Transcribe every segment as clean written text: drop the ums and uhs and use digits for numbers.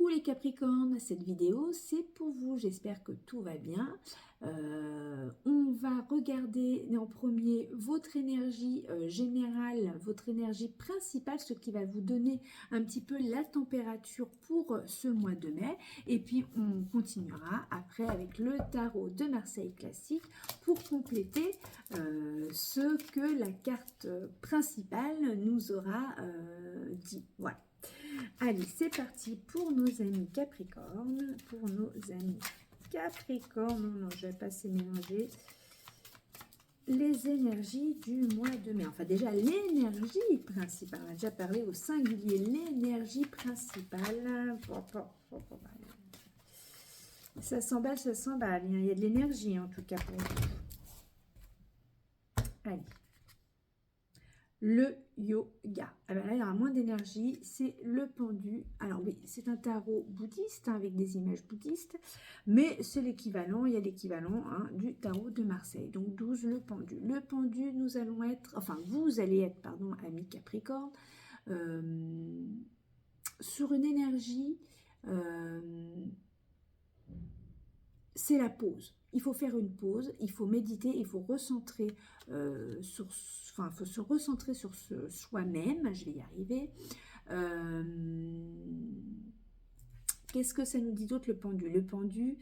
Coucou les Capricornes, cette vidéo c'est pour vous, j'espère que tout va bien. On va regarder en premier votre énergie générale, votre énergie principale, ce qui va vous donner un petit peu la température pour ce mois de mai. Et puis on continuera après avec le tarot de Marseille classique pour compléter ce que la carte principale nous aura dit. Voilà. Allez, c'est parti pour nos amis Capricornes. Pour nos amis Capricornes, non, je vais pas se mélanger. Les énergies du mois de mai. Enfin, déjà, l'énergie principale. On a déjà parlé au singulier. L'énergie principale. Ça s'emballe, ça s'emballe. Il y a de l'énergie, en tout cas, pour vous. Allez. Le yoga. Ah ben là, il y aura moins d'énergie. C'est le pendu. Alors oui, c'est un tarot bouddhiste hein, avec des images bouddhistes, mais c'est l'équivalent, il y a l'équivalent hein, du tarot de Marseille. Donc 12, le pendu. Le pendu, nous allons être, enfin vous allez être, pardon, amis Capricorne, sur une énergie, c'est la pause. Il faut faire une pause, il faut méditer, il faut recentrer il faut se recentrer sur soi-même. Je vais y arriver. Qu'est-ce que ça nous dit d'autre le pendu? Le pendu,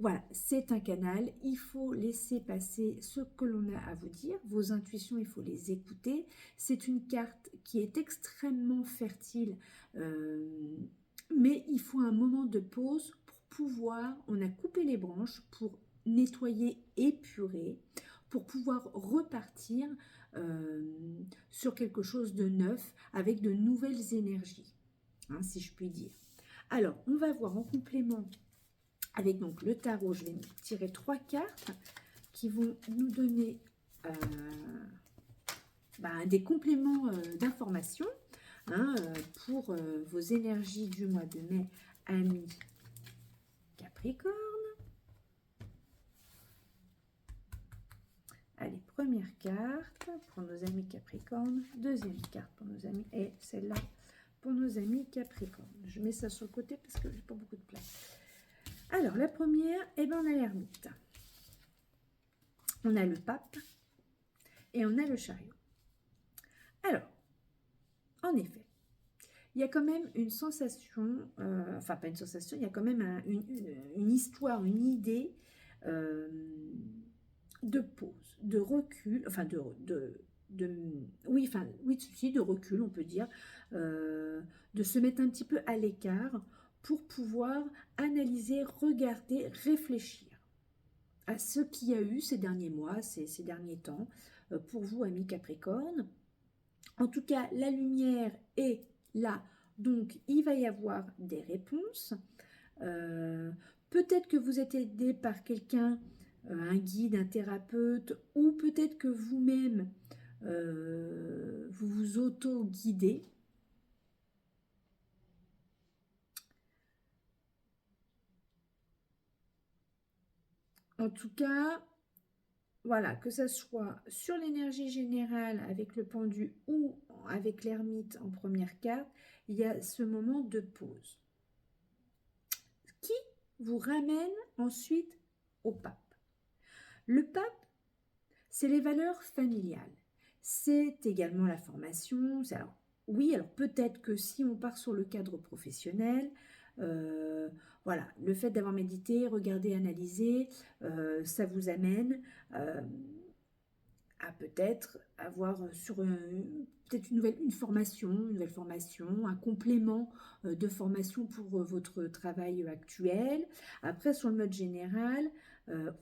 voilà, c'est un canal. Il faut laisser passer ce que l'on a à vous dire. Vos intuitions, il faut les écouter. C'est une carte qui est extrêmement fertile, mais il faut un moment de pause pour pouvoir, on a coupé les branches pour nettoyer, épurer, pour pouvoir repartir sur quelque chose de neuf, avec de nouvelles énergies, hein, si je puis dire. Alors, on va voir en complément avec donc le tarot, je vais tirer 3 cartes qui vont nous donner des compléments d'informations hein, pour vos énergies du mois de mai, amis Capricorne. Allez, première carte pour nos amis Capricorne, deuxième carte pour nos amis, et celle-là pour nos amis Capricorne. Je mets ça sur le côté parce que j'ai pas beaucoup de place. Alors, la première, on a l'ermite. On a le pape et on a le chariot. Alors, en effet, il y a quand même une sensation, enfin pas une sensation, il y a quand même une histoire, une idée de pause, de recul, enfin de recul, on peut dire, de se mettre un petit peu à l'écart pour pouvoir analyser, regarder, réfléchir à ce qu'il y a eu ces derniers mois, ces derniers temps, pour vous, amis Capricorne. En tout cas, la lumière est là, donc il va y avoir des réponses. Peut-être que vous êtes aidé par quelqu'un, un guide, un thérapeute, ou peut-être que vous-même, vous vous auto-guidez. En tout cas, voilà, que ce soit sur l'énergie générale avec le pendu ou avec l'ermite en première carte, il y a ce moment de pause qui vous ramène ensuite au pape. Le pape, c'est les valeurs familiales. C'est également la formation. Alors, oui, alors peut-être que si on part sur le cadre professionnel, voilà, le fait d'avoir médité, regardé, analysé, ça vous amène à peut-être avoir sur peut-être une nouvelle formation, un complément de formation pour votre travail actuel. Après, sur le mode général,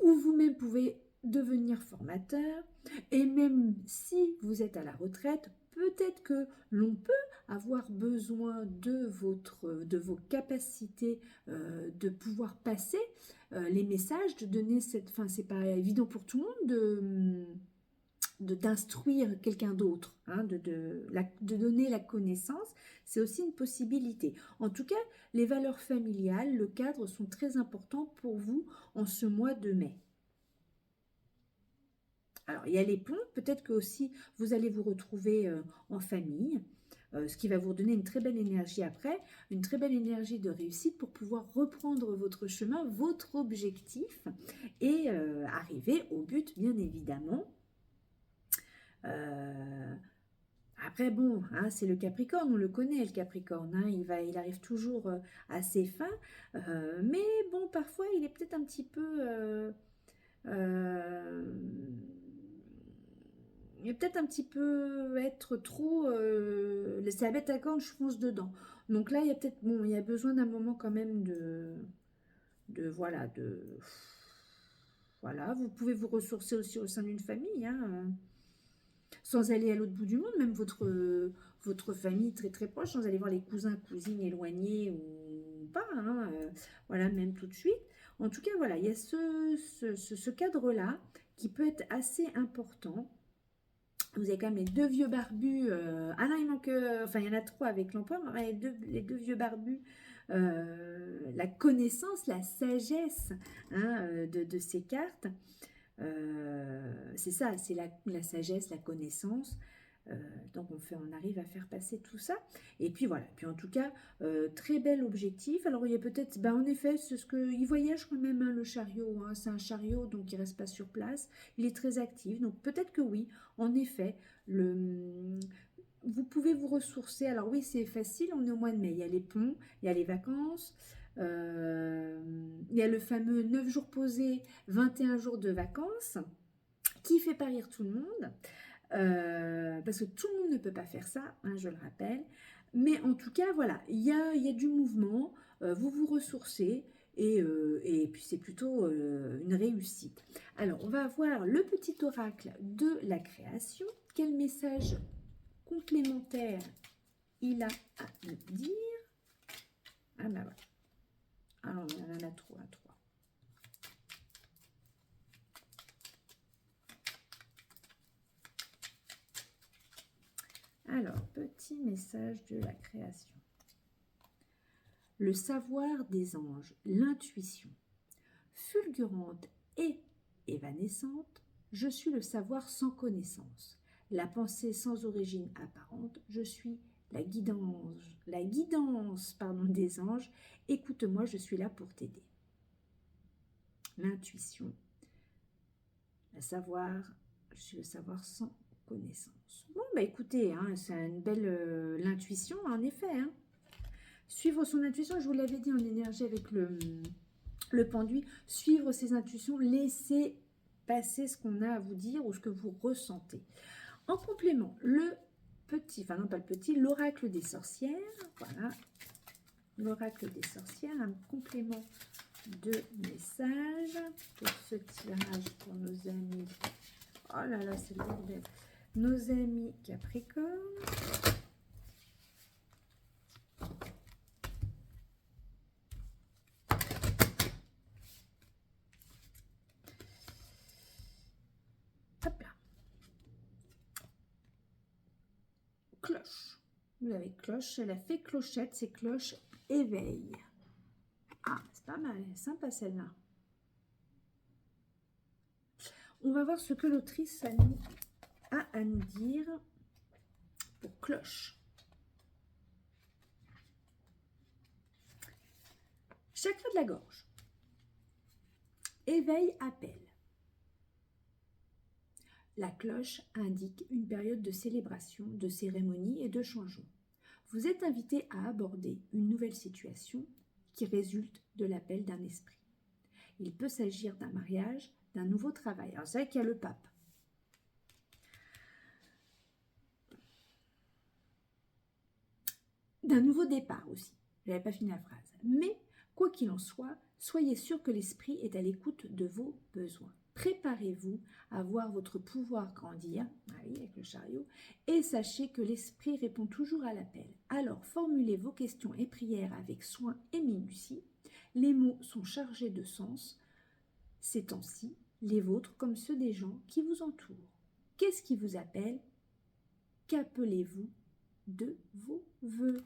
où vous-même pouvez devenir formateur, et même si vous êtes à la retraite, peut-être que l'on peut avoir besoin de vos capacités de pouvoir passer les messages, de donner cette... Enfin, c'est pas évident pour tout le monde d'instruire quelqu'un d'autre, hein, de donner la connaissance, c'est aussi une possibilité. En tout cas, les valeurs familiales, le cadre sont très importants pour vous en ce mois de mai. Alors, il y a les ponts, peut-être que aussi vous allez vous retrouver en famille, ce qui va vous redonner une très belle énergie après, une très belle énergie de réussite pour pouvoir reprendre votre chemin, votre objectif et arriver au but, bien évidemment. Après, bon, hein, c'est le Capricorne, on le connaît, le Capricorne, hein, il arrive toujours à ses fins, mais bon, parfois, il est peut-être un petit peu... il va peut-être un petit peu être trop... c'est la bête à cornes, je fonce dedans. Donc là, il y a peut-être... Bon, il y a besoin d'un moment quand même voilà, Voilà, vous pouvez vous ressourcer aussi au sein d'une famille, hein, sans aller à l'autre bout du monde, même votre famille très très proche, sans aller voir les cousins, cousines éloignés ou pas, hein, voilà, même tout de suite. En tout cas, voilà, il y a ce cadre-là qui peut être assez important. Vous avez quand même les deux vieux barbus. Ah non, il manque... enfin, il y en a trois avec l'empereur. Mais les deux vieux barbus. La connaissance, la sagesse, hein, de ces cartes. C'est ça, c'est la sagesse, la connaissance. Donc on arrive à faire passer tout ça. Et puis voilà, puis en tout cas, très bel objectif. Alors il y a peut-être, en effet, c'est ce que il voyage quand même, hein, le chariot, hein, c'est un chariot, donc il reste pas sur place. Il est très actif, donc peut-être que oui, en effet, vous pouvez vous ressourcer. Alors oui, c'est facile, on est au mois de mai, il y a les ponts, il y a les vacances. Il y a le fameux 9 jours posés, 21 jours de vacances, qui fait pas rire tout le monde. Parce que tout le monde ne peut pas faire ça, hein, je le rappelle. Mais en tout cas, voilà, il y a du mouvement, vous vous ressourcez, et puis c'est plutôt une réussite. Alors, on va voir le petit oracle de la création. Quel message complémentaire il a à nous dire? Ah ben voilà. Alors, on en a trop, à 3. Alors, petit message de la création. Le savoir des anges, l'intuition. Fulgurante et évanescente, je suis le savoir sans connaissance. La pensée sans origine apparente, je suis la guidance des anges. Écoute-moi, je suis là pour t'aider. L'intuition. Le savoir, je suis le savoir sans connaissance. Bon, écoutez, hein, c'est une belle l'intuition, en effet. Hein. Suivre son intuition, je vous l'avais dit en énergie avec le pendu, suivre ses intuitions, laisser passer ce qu'on a à vous dire ou ce que vous ressentez. En complément, l'oracle des sorcières, voilà, l'oracle des sorcières, un complément de message pour ce tirage pour nos amis. Oh là là, c'est le bordel. Nos amis Capricorne. Hop là. Cloche. Vous avez cloche, elle a fait clochette, c'est cloche éveil. Ah, c'est pas mal, sympa celle-là. On va voir ce que l'autrice a à nous dire pour cloche. Chakra de la gorge. Éveil appelle. La cloche indique une période de célébration, de cérémonie et de changement. Vous êtes invité à aborder une nouvelle situation qui résulte de l'appel d'un esprit. Il peut s'agir d'un mariage, d'un nouveau travail. Alors c'est vrai qu'il y a le pape. D'un nouveau départ aussi. Je n'avais pas fini la phrase. Mais, quoi qu'il en soit, soyez sûr que l'esprit est à l'écoute de vos besoins. Préparez-vous à voir votre pouvoir grandir, oui, avec le chariot, et sachez que l'esprit répond toujours à l'appel. Alors, formulez vos questions et prières avec soin et minutie. Les mots sont chargés de sens ces temps-ci, les vôtres comme ceux des gens qui vous entourent. Qu'est-ce qui vous appelle? Qu'appelez-vous de vos vœux?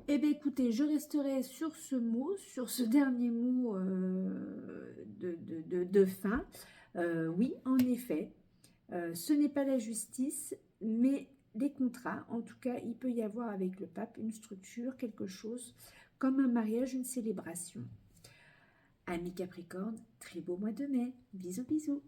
Eh bien, écoutez, je resterai sur ce mot, sur ce dernier mot de fin. Oui, en effet, ce n'est pas la justice, mais les contrats. En tout cas, il peut y avoir avec le pape une structure, quelque chose comme un mariage, une célébration. Amis Capricorne, très beau mois de mai. Bisous, bisous.